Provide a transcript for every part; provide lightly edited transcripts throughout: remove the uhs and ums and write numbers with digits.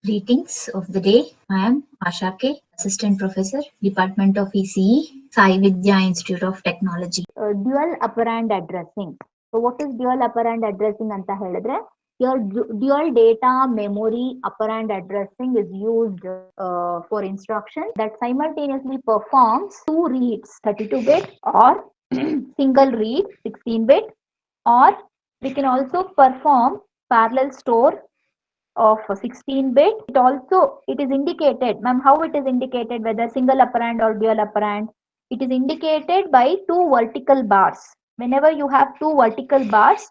Greetings of the day. I am Asha K, Assistant Professor, Department of ECE, Sai Vidya Institute of Technology. Dual operand addressing. So what is dual operand addressing ಅಂತ ಹೇಳಿದ್ರೆ your dual data memory operand addressing is used for instruction that simultaneously performs two reads 32-bit or single read 16-bit, or we can also perform parallel store of 16-bit. It is indicated, ma'am, how it is indicated, whether single operand or dual operand. It is indicated by two vertical bars. Whenever you have two vertical bars,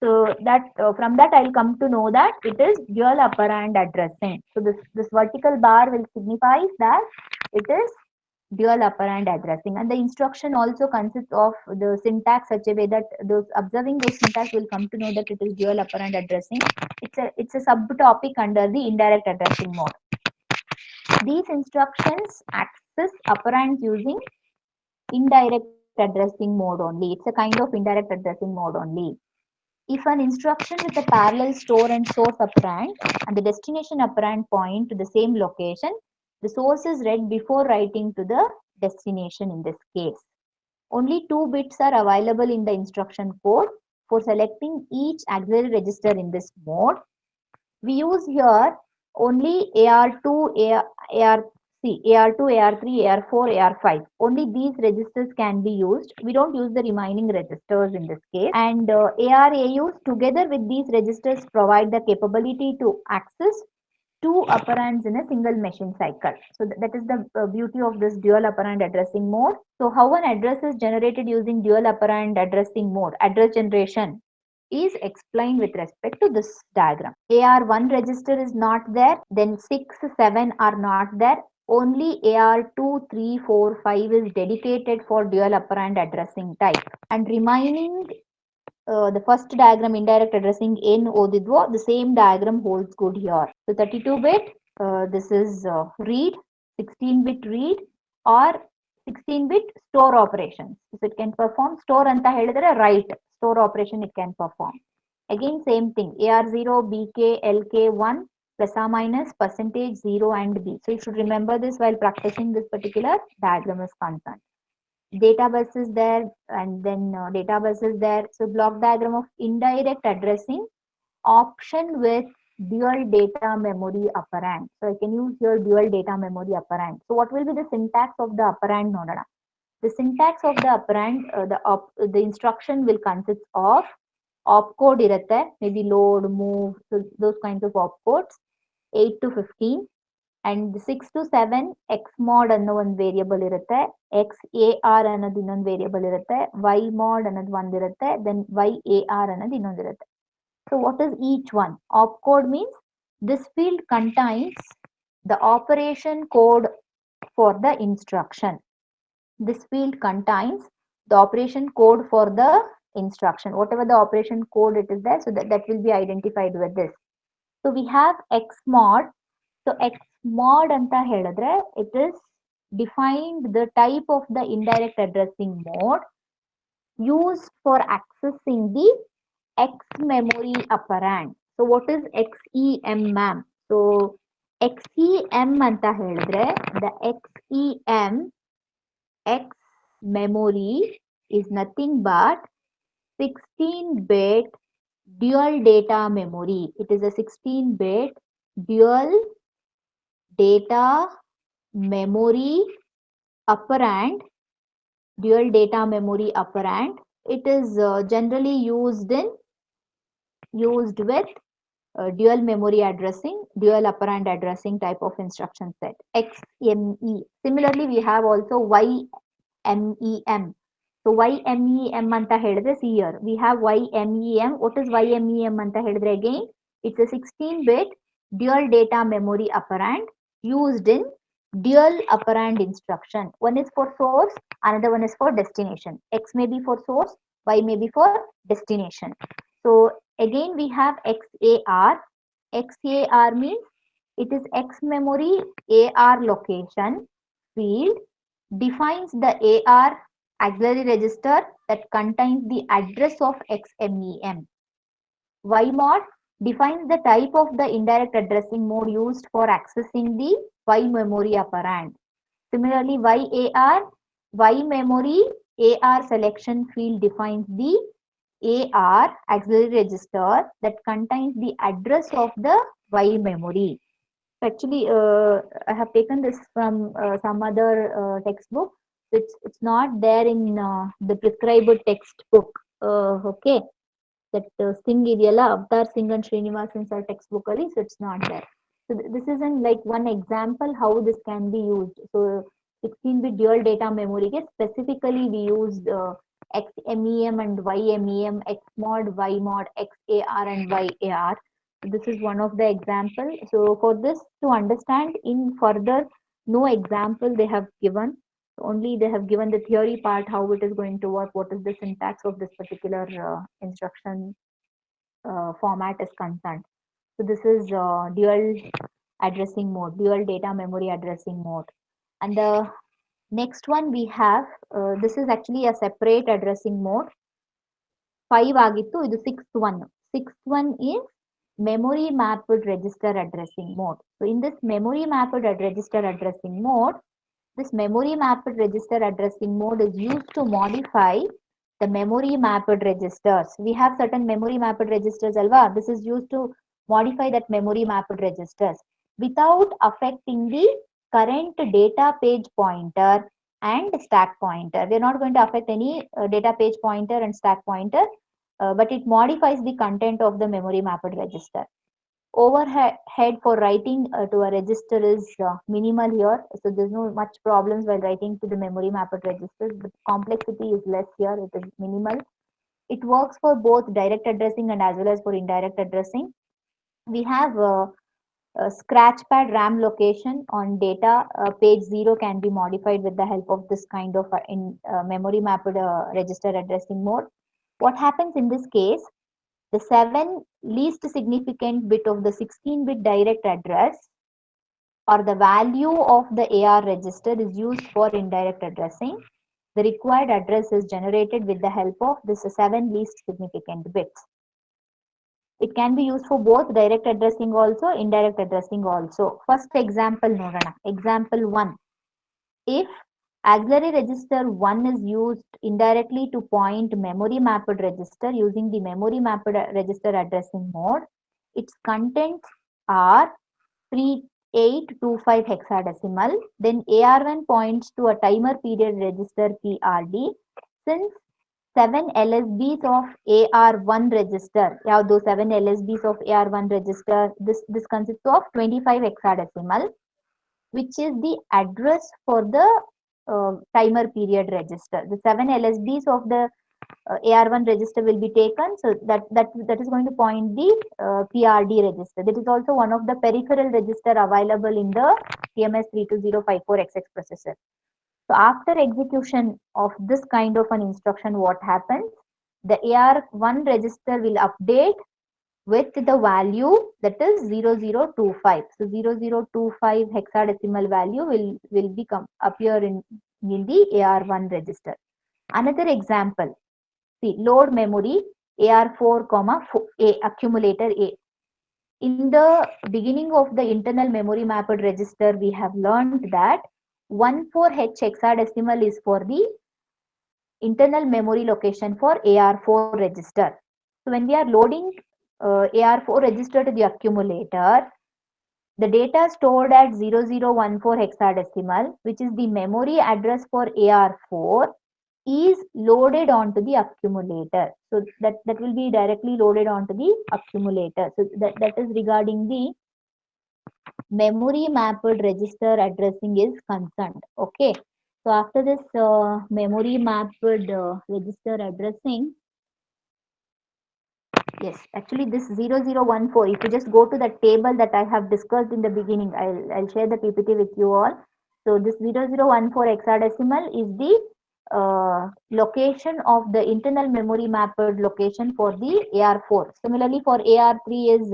so that from that I'll come to know that it is dual operand addressing. So this vertical bar will signifies that it is dual operand addressing, and the instruction also consists of the syntax such a way that those observing those syntax will come to know that it is dual operand addressing. It's a subtopic under the indirect addressing mode. These instructions access operands using indirect addressing mode only. It's a kind of indirect addressing mode only. If an instruction with a parallel store and source operand and the destination operand point to the same location, the source is read before writing to the destination in this case. Only 2 bits are available in the instruction code for selecting each auxiliary register in this mode. We use here only AR2, AR2, AR3, AR4, AR5. Only these registers can be used. We don't use the remaining registers in this case. And ARAUs together with these registers provide the capability to access two operands in a single machine cycle. So that is the beauty of this dual operand addressing mode. So how an address is generated using dual operand addressing mode, address generation, is explained with respect to this diagram. AR1 register is not there, then 6, 7 are not there. Only AR2, 3, 4, 5 is dedicated for dual operand addressing type. And remaining the first diagram indirect addressing in Odidwo, the same diagram holds good here. So 32-bit, this is read, 16-bit read, or 16-bit store operations. So it can perform store anta helidare write, store operation it can perform. Again same thing, AR0, BK, LK1 plus or minus percentage 0 and B. So you should remember this while practicing this particular diagram is concerned. Data bus is there, and then data bus is there. So block diagram of indirect addressing option with dual data memory operand. So I can use your dual data memory operand. So what will be the syntax of the operand nodana? The syntax of the operand, the instruction will consist of opcode irutte, maybe load, move, so those kinds of opcodes, 8 to 15. And 6 to 7 x mod ಅನ್ನೋ ಒಂದು variable ಇರುತ್ತೆ, x AR ಅನ್ನೋದು ಇನ್ನೊಂದು variable ಇರುತ್ತೆ, y mod ಅನ್ನೋದು ಒಂದಿರುತ್ತೆ, then y AR ಅನ್ನೋದು ಇನ್ನೊಂದಿರುತ್ತೆ. So what is each one? Opcode means this field contains the operation code for the instruction. This field contains the operation code for the instruction. Whatever the operation code it is there, so that will be identified with this. So we have x mod. So x mod anta ಹೇಳಿದ್ರೆ it is defined the type of the indirect addressing mode used for accessing the x memory operand. So what is XEM, ma'am? So XEM anta ಹೇಳಿದ್ರೆ the XEM X memory is nothing but 16-bit dual data memory. It is a 16-bit dual data memory operand, dual data memory operand. It is generally used with dual memory addressing, dual operand addressing type of instruction set, XME. Similarly, we have also YMEM. So YMEM anta ಹೇಳಿದ್ರೆ, see here we have YMEM. What is YMEM anta ಹೇಳಿದ್ರೆ? Again, it's a 16-bit dual data memory operand used in dual operand instruction. One is for source, another one is for destination. X may be for source, Y may be for destination. So again we have XAR. XAR means it is X memory AR location field defines the AR auxiliary register that contains the address of XMEM. Y mod defines the type of the indirect addressing mode used for accessing the Y memory operand. Similarly, Y memory AR selection field defines the AR auxiliary register that contains the address of the Y memory. Actually, I have taken this from some other textbook. It's not there in the prescribed textbook. Okay, that Singh ಇದೆಯಲ್ಲ Avtar Singh and Srinivasan sir textbook ಅಲ್ಲಿ, so it's not there. So this is in like one example how this can be used. So 16-bit dual data memory ಗೆ specifically we used XMEM and YMEM, XMOD, YMOD, XAR and YAR. This is one of the example. So for this to understand in further, no example they have given. Only they have given the theory part, how it is going to work, what is the syntax of this particular instruction format is concerned. So this is dual addressing mode, dual data memory addressing mode. And the next one we have, this is actually a separate addressing mode. 5 ಆಗಿತ್ತು, ಇದು sixth one. Sixth one is memory mapped register addressing mode. So in this memory mapped register addressing mode, this memory mapped register addressing mode is used to modify the memory mapped registers. We have certain memory mapped registers, alva. This is used to modify that memory mapped registers without affecting the current data page pointer and stack pointer. They're not going to affect any data page pointer and stack pointer, but it modifies the content of the memory mapped register. Overhead for writing to a register is minimal here, so there's no much problems while writing to the memory mapped registers, but complexity is less here, it is minimal. It works for both direct addressing and as well as for indirect addressing. We have a scratchpad RAM location on data. Page 0 can be modified with the help of this kind of memory mapped register addressing mode. What happens in this case? The 7 least significant bit of the 16-bit direct address or the value of the AR register is used for indirect addressing. The required address is generated with the help of this 7 least significant bits. It can be used for both direct addressing also, indirect addressing also. First example nodana. Example 1. If auxiliary register 1 is used indirectly to point memory mapped register using the memory mapped register addressing mode, its contents are 3825 hexadecimal. Then AR1 points to a timer period register PRD. Since 7 LSBs of AR1 register, yeah, those 7 LSBs of AR1 register, this consists of 25 hexadecimal, which is the address for the timer period register. The 7 LSBs of the AR1 register will be taken, so that is going to point the PRD register. That is also one of the peripheral register available in the TMS32054XX processor. So after execution of this kind of an instruction, what happens? The AR1 register will update with the value that is 0025. So 0025 hexadecimal value will become appear in the AR1 register. Another example, see, load memory AR4, A accumulator A. In the beginning of the internal memory mapped register, we have learned that 14H hexadecimal is for the internal memory location for AR4 register. So when we are loading AR4 register to the accumulator, the data stored at 0014 hexadecimal, which is the memory address for AR4, is loaded onto the accumulator. So that will be directly loaded onto the accumulator. So that is regarding the memory mapped register addressing is concerned. Okay. So after this memory mapped register addressing, yes, actually this 0014, if you just go to the table that I have discussed in the beginning, I'll share the PPT with you all. So this 0014 hexadecimal is the location of the internal memory mapped location for the AR4. Similarly for AR3 is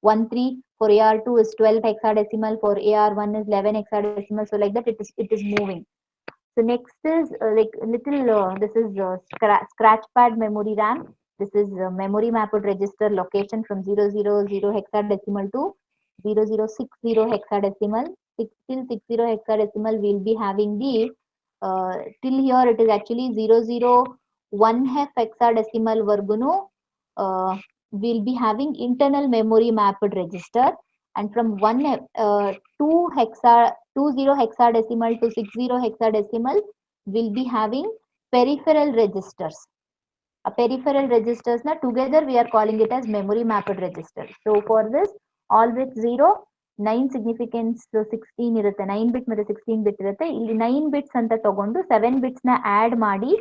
13, for AR2 is 12 hexadecimal, for AR1 is 11 hexadecimal. So like that it is moving. So next is like little this is scratchpad memory RAM. This is memory mapped register location from 000 hexadecimal to 0060 hexadecimal. 6 till 60 hexadecimal will be having the till here it is actually 001 hexadecimal vargunu will be having internal memory mapped register, and from 2 hexadecimal to 60 hexadecimal will be having peripheral registers. A peripheral registers na together we are calling it as memory mapped register. So for this all with 0 9 significance 16 ಇರುತ್ತೆ, 9 bit ಮತ್ತೆ 16 bit ಇರುತ್ತೆ. ಇಲ್ಲಿ 9 bits ಅಂತ ತಗೊಂಡು 7 bits ನ add ಮಾಡಿ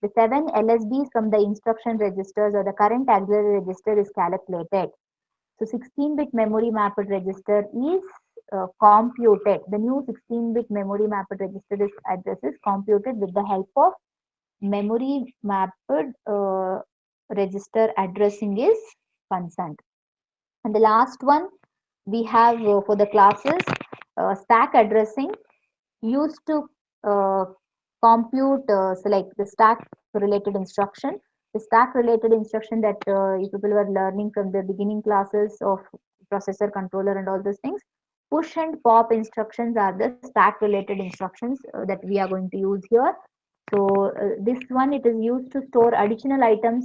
the 7 LSBs from the instruction registers or the current auxiliary register is calculated. So 16-bit memory mapped register is computed. The new 16-bit memory mapped register is address is computed with the help of memory mapped register addressing is concerned. And the last one we have for the classes stack addressing used to compute select the stack related instruction. The stack related instruction that you people were learning from the beginning classes of processor controller and all those things. Push and pop instructions are the stack related instructions that we are going to use here. So this one it is used to store additional items.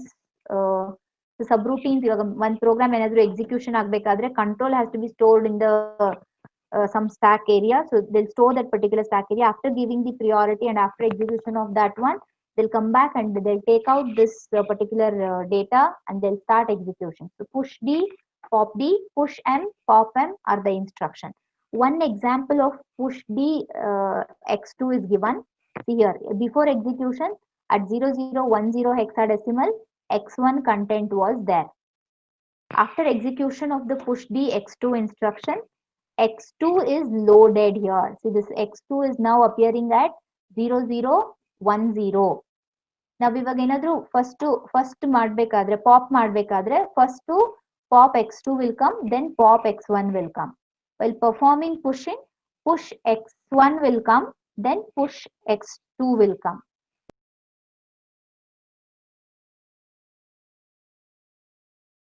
The subroutines, one program ಏನಾದ್ರು execution ಆಗ್ಬೇಕಾದ್ರೆ control has to be stored in the some stack area. So they'll store that particular stack area. After giving the priority and after execution of that one, they'll come back and they'll take out this particular data and they'll start execution. So push D, pop D, push M, pop M are the instruction. One example of push D X2 is given. See here, before execution at 0010 hexadecimal, X1 content was there. After execution of the push D X2 instruction, X2 is loaded here. See, this X2 is now appearing at 0010. ನಾವು ಇವಾಗ ಏನಾದ್ರು first ಮಾಡ್ಬೇಕಾದ್ರೆ pop ಮಾಡ್ಬೇಕಾದ್ರೆ first pop X2 will come, then pop X1 will come. While performing pushing, push X1 will come, then push X2 will come.